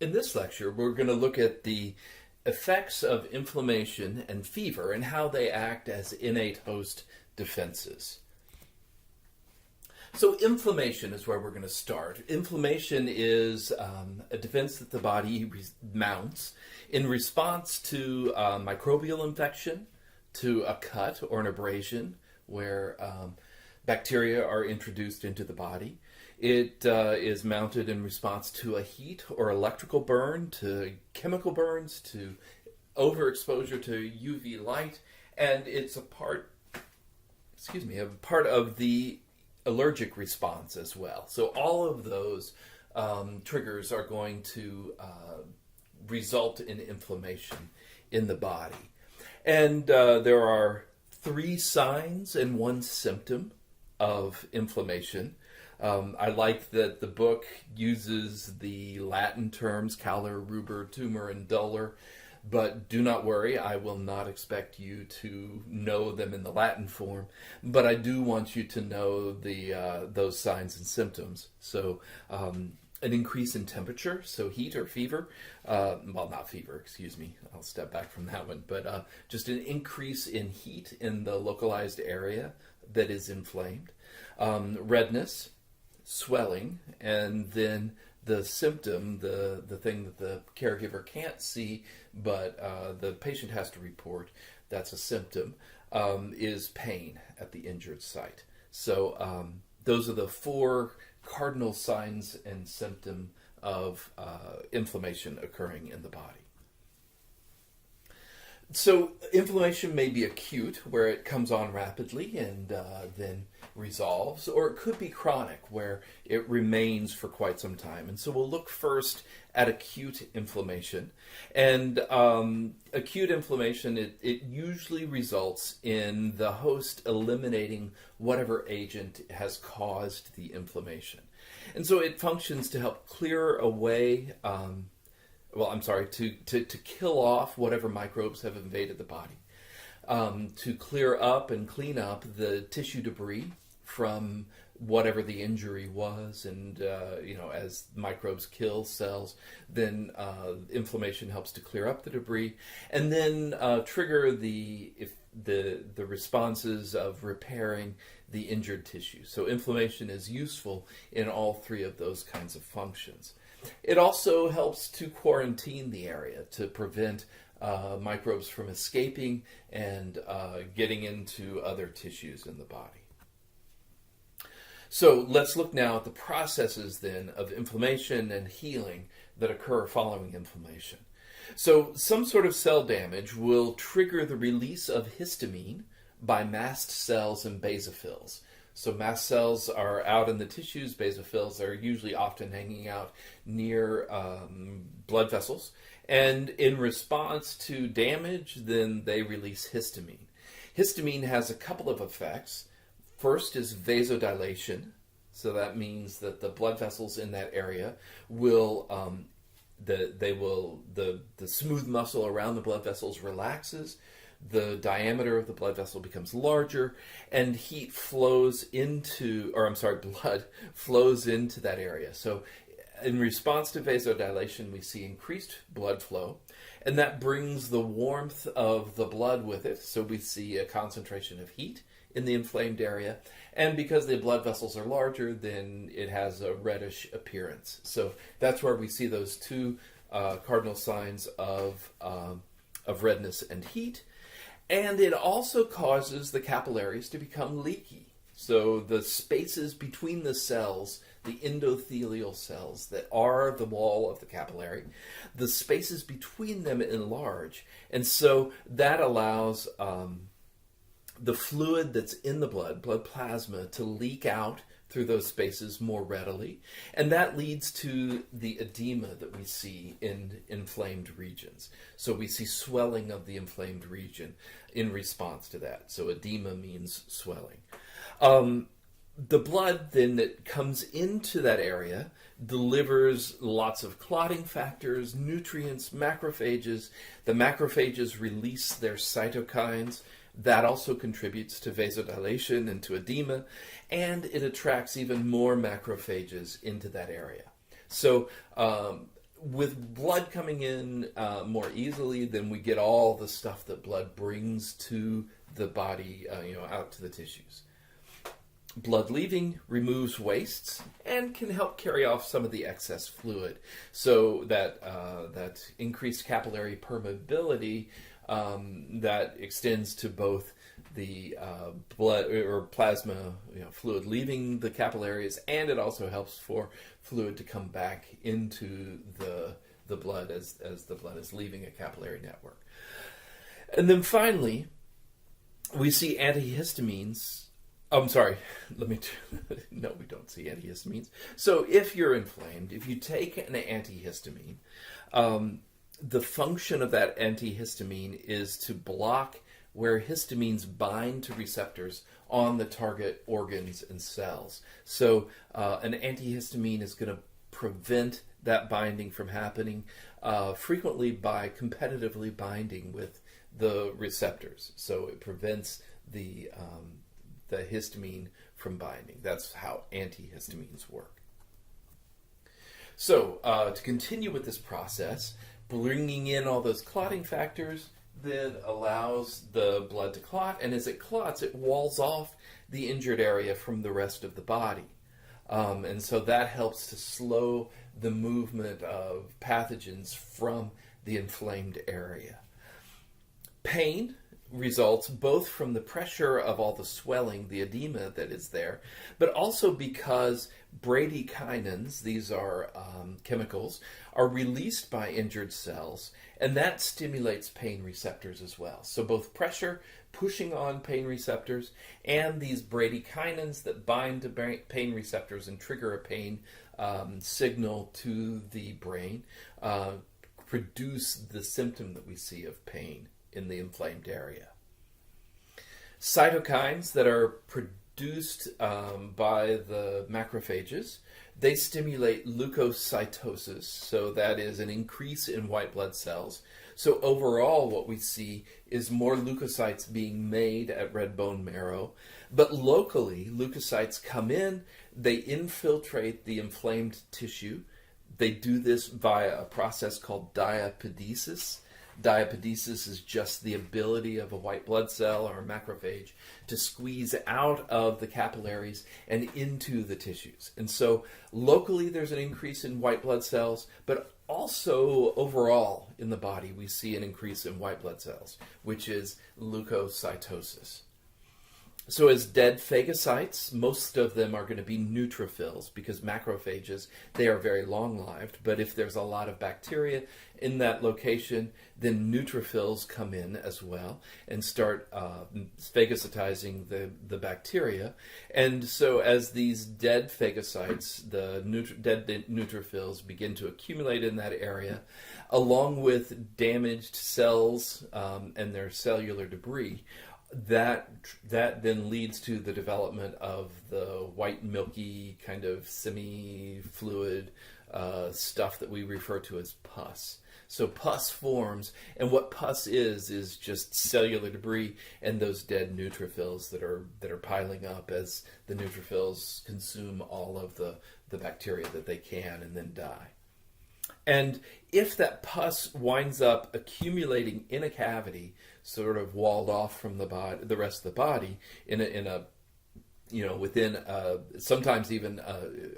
In this lecture, we're going to look at the effects of inflammation and fever and how they act as innate host defenses. So inflammation is where we're going to start. Inflammation is a defense that the body mounts in response to microbial infection, to a cut or an abrasion where bacteria are introduced into the body. It is mounted in response to a heat or electrical burn, to chemical burns, to overexposure to UV light, and it's a part of the allergic response as well. So all of those triggers are going to result in inflammation in the body. And there are 3 signs and 1 symptom of inflammation. I like that the book uses the Latin terms calor, rubor, tumor, and dulor, but do not worry, I will not expect you to know them in the Latin form, but I do want you to know those signs and symptoms. So an increase in temperature, so heat or fever, not fever, excuse me, I'll step back from that one, but just an increase in heat in the localized area that is inflamed, redness, swelling, and then the symptom, the thing that the caregiver can't see, but the patient has to report, that's a symptom, is pain at the injured site. So those are the 4 cardinal signs and symptom of inflammation occurring in the body. So inflammation may be acute, where it comes on rapidly and then resolves, or it could be chronic, where it remains for quite some time. And so we'll look first at acute inflammation. And acute inflammation, it usually results in the host eliminating whatever agent has caused the inflammation. And so it functions to help clear away to kill off whatever microbes have invaded the body, to clear up and clean up the tissue debris from whatever the injury was, and as microbes kill cells, then inflammation helps to clear up the debris, and then trigger the responses of repairing the injured tissue. So inflammation is useful in all 3 of those kinds of functions. It also helps to quarantine the area to prevent microbes from escaping and getting into other tissues in the body. So let's look now at the processes then of inflammation and healing that occur following inflammation. So some sort of cell damage will trigger the release of histamine by mast cells and basophils. So mast cells are out in the tissues, basophils are usually often hanging out near blood vessels, and in response to damage, then they release histamine. Histamine has a couple of effects. First is vasodilation, so that means that the blood vessels in that area will, the smooth muscle around the blood vessels relaxes, the diameter of the blood vessel becomes larger, and blood flows into that area. So in response to vasodilation, we see increased blood flow, and that brings the warmth of the blood with it. So we see a concentration of heat in the inflamed area, and because the blood vessels are larger, then it has a reddish appearance. So that's where we see those 2 cardinal signs of redness and heat. And it also causes the capillaries to become leaky. So the spaces between the cells, the endothelial cells that are the wall of the capillary, the spaces between them enlarge. And so that allows the fluid that's in the blood plasma, to leak out through those spaces more readily. And that leads to the edema that we see in inflamed regions. So we see swelling of the inflamed region in response to that. So edema means swelling. The blood then that comes into that area delivers lots of clotting factors, nutrients, macrophages. The macrophages release their cytokines. That also contributes to vasodilation and to edema, and it attracts even more macrophages into that area. So with blood coming in more easily, then we get all the stuff that blood brings to the body, out to the tissues. Blood leaving removes wastes and can help carry off some of the excess fluid, so that that increased capillary permeability that extends to both the blood or plasma, fluid leaving the capillaries, and it also helps for fluid to come back into the blood as the blood is leaving a capillary network. And then finally, we see antihistamines. I'm sorry, no, we don't see antihistamines. So if you're inflamed, if you take an antihistamine, the function of that antihistamine is to block where histamines bind to receptors on the target organs and cells. So an antihistamine is going to prevent that binding from happening, frequently by competitively binding with the receptors. So it prevents the histamine from binding. That's how antihistamines work. So to continue with this process, bringing in all those clotting factors then allows the blood to clot, and as it clots, it walls off the injured area from the rest of the body. And so that helps to slow the movement of pathogens from the inflamed area. Pain results both from the pressure of all the swelling, the edema that is there, but also because bradykinins, these are chemicals, are released by injured cells, and that stimulates pain receptors as well. So both pressure pushing on pain receptors and these bradykinins that bind to pain receptors and trigger a pain signal to the brain produce the symptom that we see of pain in the inflamed area. Cytokines that are produced by the macrophages, they stimulate leukocytosis, so that is an increase in white blood cells. So overall what we see is more leukocytes being made at red bone marrow, but locally leukocytes come in, they infiltrate the inflamed tissue. They do this via a process called diapedesis. Diapedesis is just the ability of a white blood cell or a macrophage to squeeze out of the capillaries and into the tissues. And so locally there's an increase in white blood cells, but also overall in the body we see an increase in white blood cells, which is leukocytosis. So as dead phagocytes, most of them are going to be neutrophils because macrophages, they are very long-lived. But if there's a lot of bacteria in that location, then neutrophils come in as well and start phagocytizing the bacteria. And so as these dead phagocytes, the dead neutrophils begin to accumulate in that area, along with damaged cells and their cellular debris, that then leads to the development of the white milky kind of semi-fluid stuff that we refer to as pus. So pus forms, and what pus is just cellular debris and those dead neutrophils that are piling up as the neutrophils consume all of the bacteria that they can and then die. And if that pus winds up accumulating in a cavity, sort of walled off from the body, the rest of the body, in a within sometimes even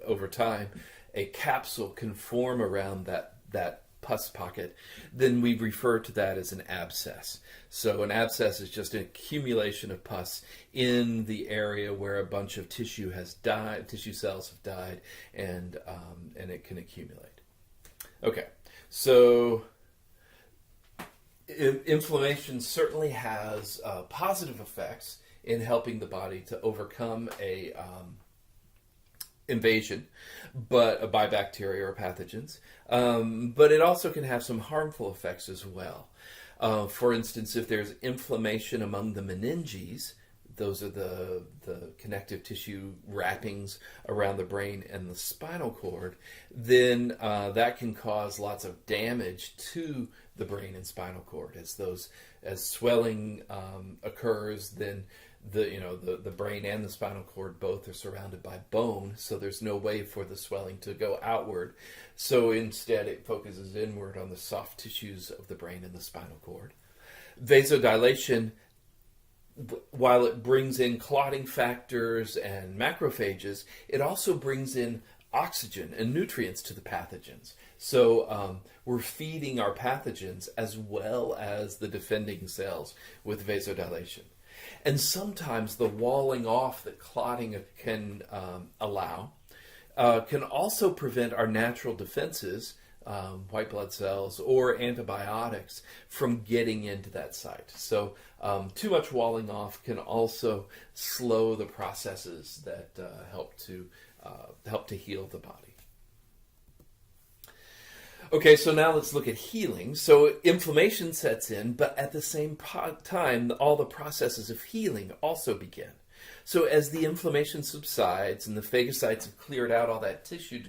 over time, a capsule can form around that pus pocket, then we refer to that as an abscess. So an abscess is just an accumulation of pus in the area where a bunch of tissue has died, tissue cells have died, and it can accumulate. Okay, so inflammation certainly has positive effects in helping the body to overcome a invasion by bacteria or pathogens, but it also can have some harmful effects as well. For instance, if there's inflammation among the meninges, those are the connective tissue wrappings around the brain and the spinal cord, then that can cause lots of damage to the brain and spinal cord. As swelling occurs, then the brain and the spinal cord both are surrounded by bone, so there's no way for the swelling to go outward. So instead, it focuses inward on the soft tissues of the brain and the spinal cord. Vasodilation, while it brings in clotting factors and macrophages, it also brings in oxygen and nutrients to the pathogens. So we're feeding our pathogens as well as the defending cells with vasodilation. And sometimes the walling off that clotting can allow can also prevent our natural defenses, white blood cells or antibiotics, from getting into that site. So too much walling off can also slow the processes that help to heal the body. Okay, so now let's look at healing. So inflammation sets in, but at the same time, all the processes of healing also begin. So as the inflammation subsides and the phagocytes have cleared out all that tissue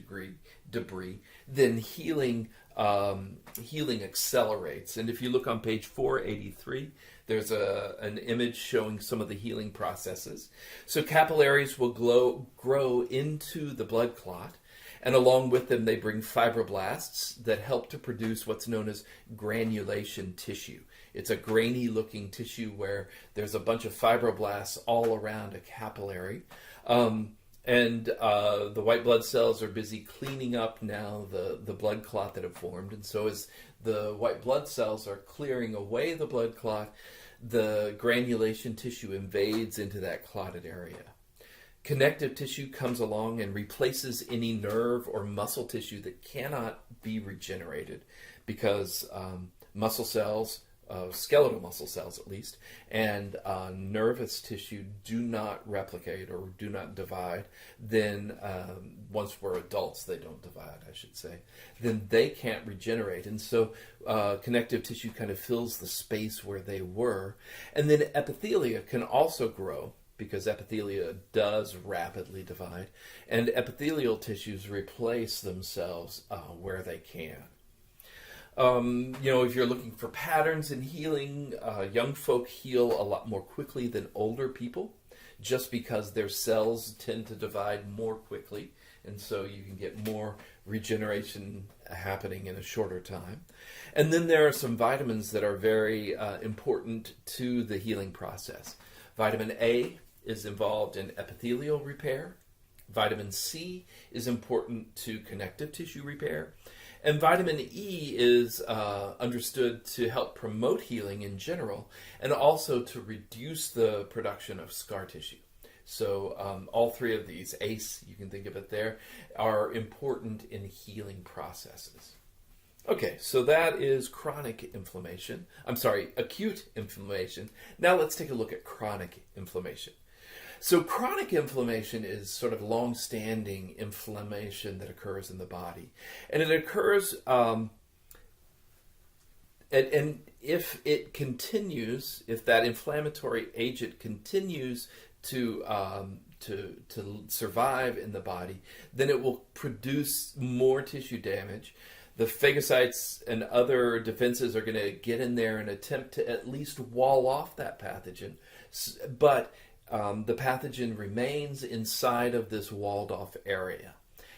debris, then healing accelerates. And if you look on page 483, there's an image showing some of the healing processes. So capillaries will grow into the blood clot, and along with them they bring fibroblasts that help to produce what's known as granulation tissue. It's a grainy looking tissue where there's a bunch of fibroblasts all around a capillary. And the white blood cells are busy cleaning up now the blood clot that have formed. And so as the white blood cells are clearing away the blood clot, the granulation tissue invades into that clotted area. Connective tissue comes along and replaces any nerve or muscle tissue that cannot be regenerated because muscle cells, skeletal muscle cells at least, and nervous tissue do not replicate or do not divide. Then once we're adults, they don't divide, I should say. Then they can't regenerate. And so connective tissue kind of fills the space where they were. And then epithelia can also grow, because epithelia does rapidly divide, and epithelial tissues replace themselves where they can. If you're looking for patterns in healing, young folk heal a lot more quickly than older people, just because their cells tend to divide more quickly, and so you can get more regeneration happening in a shorter time. And then there are some vitamins that are very important to the healing process. Vitamin A is involved in epithelial repair. Vitamin C is important to connective tissue repair. And vitamin E is understood to help promote healing in general and also to reduce the production of scar tissue. So all three of these, ACE, you can think of it there, are important in healing processes. Okay, so that is acute inflammation. Now let's take a look at chronic inflammation. So chronic inflammation is sort of long-standing inflammation that occurs in the body. And it occurs, and if it continues, if that inflammatory agent continues to survive in the body, then it will produce more tissue damage. The phagocytes and other defenses are going to get in there and attempt to at least wall off that pathogen. But the pathogen remains inside of this walled off area.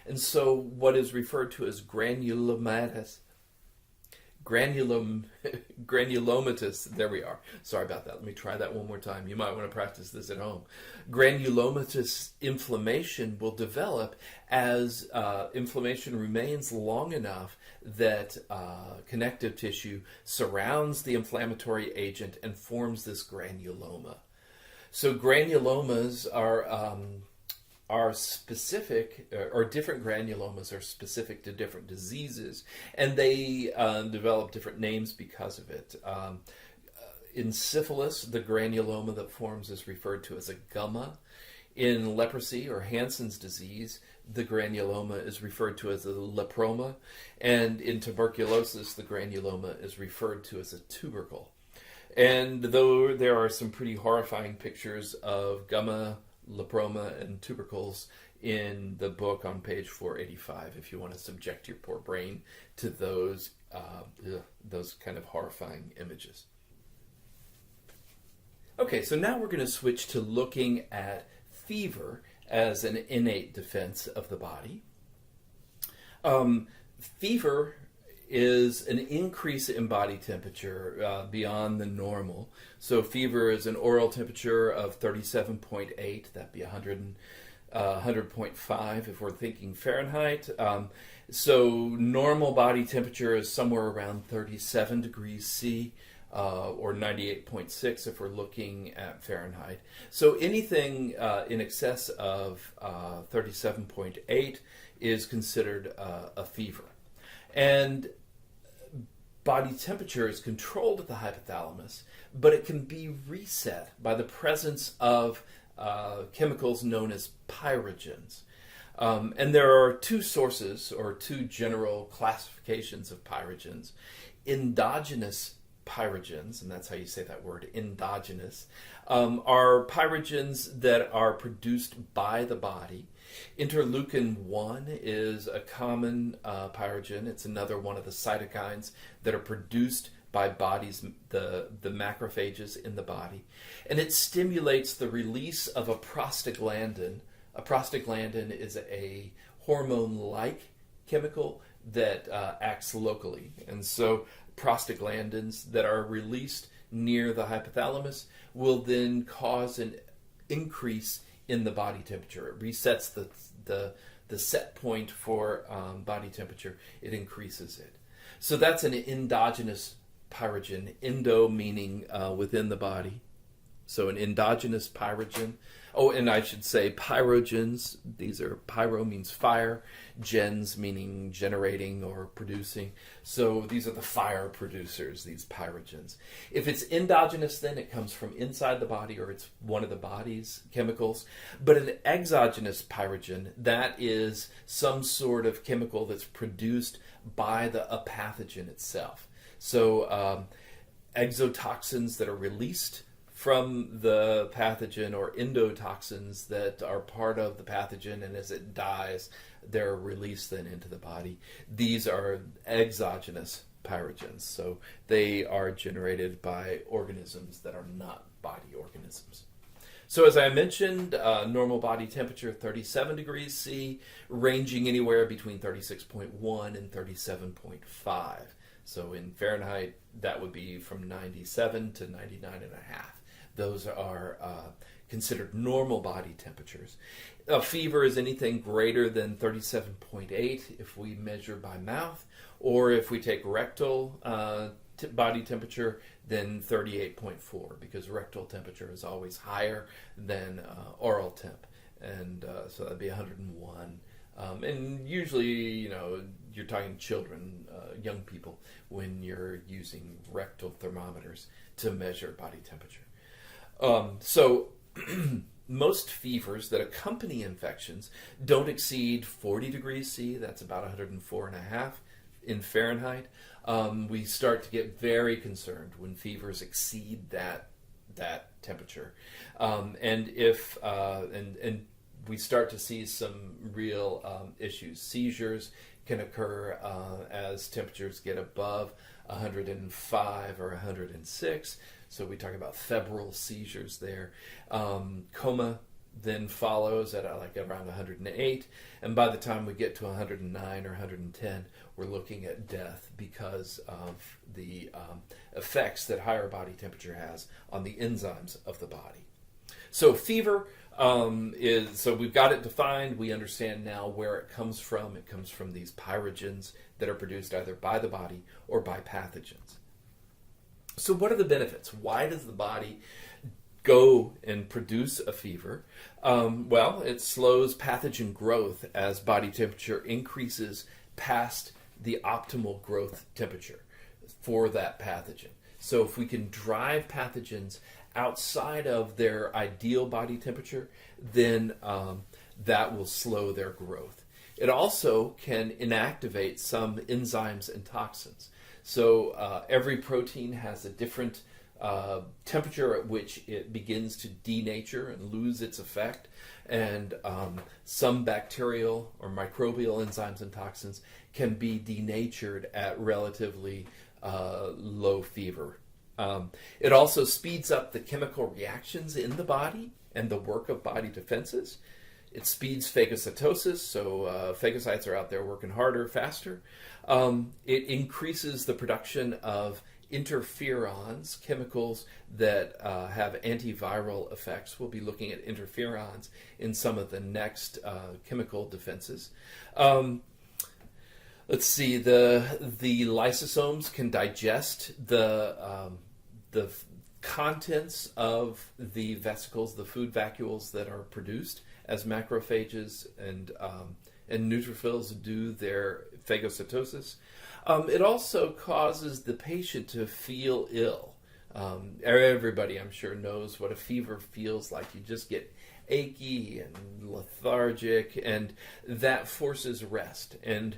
And so what is referred to as granulomatous, there we are. Sorry about that. Let me try that one more time. You might want to practice this at home. Granulomatous inflammation will develop as inflammation remains long enough that connective tissue surrounds the inflammatory agent and forms this granuloma. So granulomas are specific, or different granulomas are specific to different diseases, and they develop different names because of it. In syphilis, the granuloma that forms is referred to as a gumma. In leprosy or Hansen's disease, the granuloma is referred to as a leproma, and in tuberculosis, the granuloma is referred to as a tubercle. And though there are some pretty horrifying pictures of gumma, leproma, and tubercles in the book on page 485, if you want to subject your poor brain to those kind of horrifying images. Okay, so now we're going to switch to looking at fever as an innate defense of the body. Fever is an increase in body temperature beyond the normal. So fever is an oral temperature of 37.8, that'd be 100.5 if we're thinking Fahrenheit. So normal body temperature is somewhere around 37 degrees C. Or 98.6 if we're looking at Fahrenheit. So anything in excess of 37.8 is considered a fever. And body temperature is controlled at the hypothalamus, but it can be reset by the presence of chemicals known as pyrogens. And there are two sources or two general classifications of pyrogens. Endogenous pyrogens, and that's how you say that word, endogenous, are pyrogens that are produced by the body. Interleukin-1 is a common pyrogen. It's another one of the cytokines that are produced by bodies, the macrophages in the body. And it stimulates the release of a prostaglandin. A prostaglandin is a hormone-like chemical that acts locally. And so prostaglandins that are released near the hypothalamus will then cause an increase in the body temperature. It resets the set point for body temperature. It increases it. So that's an endogenous pyrogen. Endo meaning within the body. So an endogenous pyrogen. Oh, and I should say pyrogens. These are, pyro means fire, gens meaning generating or producing. So these are the fire producers, these pyrogens. If it's endogenous, then it comes from inside the body, or it's one of the body's chemicals. But an exogenous pyrogen, that is some sort of chemical that's produced by a pathogen itself. So exotoxins that are released from the pathogen, or endotoxins that are part of the pathogen, and as it dies, they're released then into the body. These are exogenous pyrogens, so they are generated by organisms that are not body organisms. So as I mentioned, normal body temperature 37 degrees C, ranging anywhere between 36.1 and 37.5. So in Fahrenheit, that would be from 97 to 99.5. Those are considered normal body temperatures. A fever is anything greater than 37.8 if we measure by mouth, or if we take rectal body temperature, then 38.4, because rectal temperature is always higher than oral temp. And so that'd be 101. And usually, you're talking children, young people, when you're using rectal thermometers to measure body temperature. So most fevers that accompany infections don't exceed 40 degrees C. That's about 104.5 in Fahrenheit. We start to get very concerned when fevers exceed that temperature, and if and we start to see some real issues. Seizures can occur as temperatures get above 105 or 106. So we talk about febrile seizures there. Coma then follows at around 108. And by the time we get to 109 or 110, we're looking at death because of the effects that higher body temperature has on the enzymes of the body. So fever so we've got it defined. We understand now where it comes from. It comes from these pyrogens that are produced either by the body or by pathogens. So what are the benefits? Why does the body go and produce a fever? Well, it slows pathogen growth as body temperature increases past the optimal growth temperature for that pathogen. So if we can drive pathogens outside of their ideal body temperature, then that will slow their growth. It also can inactivate some enzymes and toxins. So every protein has a different temperature at which it begins to denature and lose its effect. And some bacterial or microbial enzymes and toxins can be denatured at relatively low fever It also speeds up the chemical reactions in the body and the work of body defenses. It speeds phagocytosis, so phagocytes are out there working harder, faster. It increases the production of interferons, chemicals that have antiviral effects. We'll be looking at interferons in some of the next chemical defenses. Let's see, the lysosomes can digest the contents of the vesicles, the food vacuoles that are produced as macrophages and neutrophils do their phagocytosis. It also causes the patient to feel ill. Everybody, I'm sure, knows what a fever feels like. You just get achy and lethargic, and that forces rest. And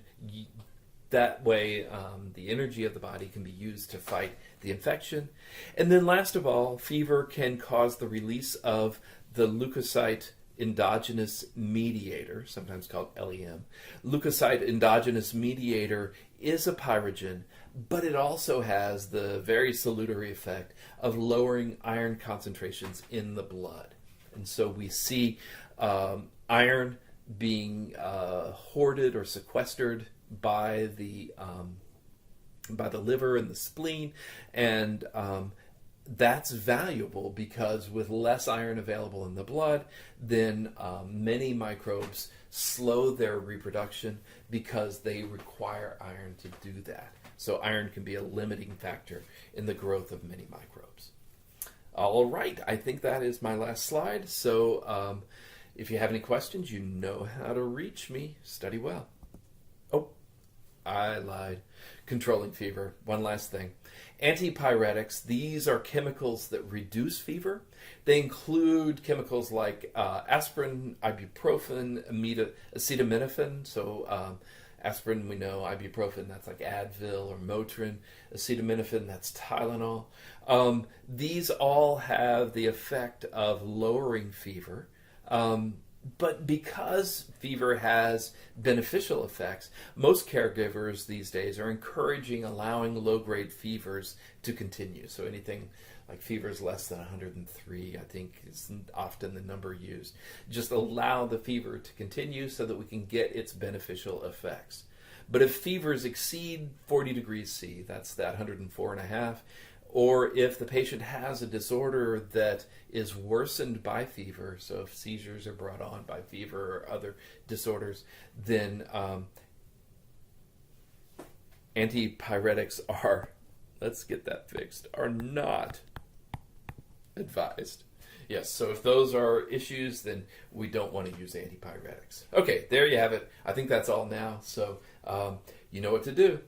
that way, the energy of the body can be used to fight the infection. And then last of all, fever can cause the release of the leukocyte endogenous mediator, sometimes called LEM. Leukocyte endogenous mediator is a pyrogen, but it also has the very salutary effect of lowering iron concentrations in the blood. And so we see iron being hoarded or sequestered by the liver and the spleen, and that's valuable because with less iron available in the blood, then many microbes slow their reproduction because they require iron to do that. So iron can be a limiting factor in the growth of many microbes. All right, I think that is my last slide. So if you have any questions, you know how to reach me. Study well. Oh, I lied. Controlling fever. One last thing. Antipyretics, these are chemicals that reduce fever. They include chemicals like aspirin, ibuprofen, acetaminophen. So aspirin, we know, ibuprofen, that's like Advil or Motrin. Acetaminophen, that's Tylenol. These all have the effect of lowering fever. But because fever has beneficial effects, most caregivers these days are encouraging allowing low-grade fevers to continue. So anything like fevers less than 103, I think, is often the number used. Just allow the fever to continue so that we can get its beneficial effects. But if fevers exceed 40 degrees C, that's that 104.5, or if the patient has a disorder that is worsened by fever, so if seizures are brought on by fever or other disorders, then antipyretics are, let's get that fixed, are not advised. Yes, so if those are issues, then we don't want to use antipyretics. Okay, there you have it. I think that's all now, so you know what to do.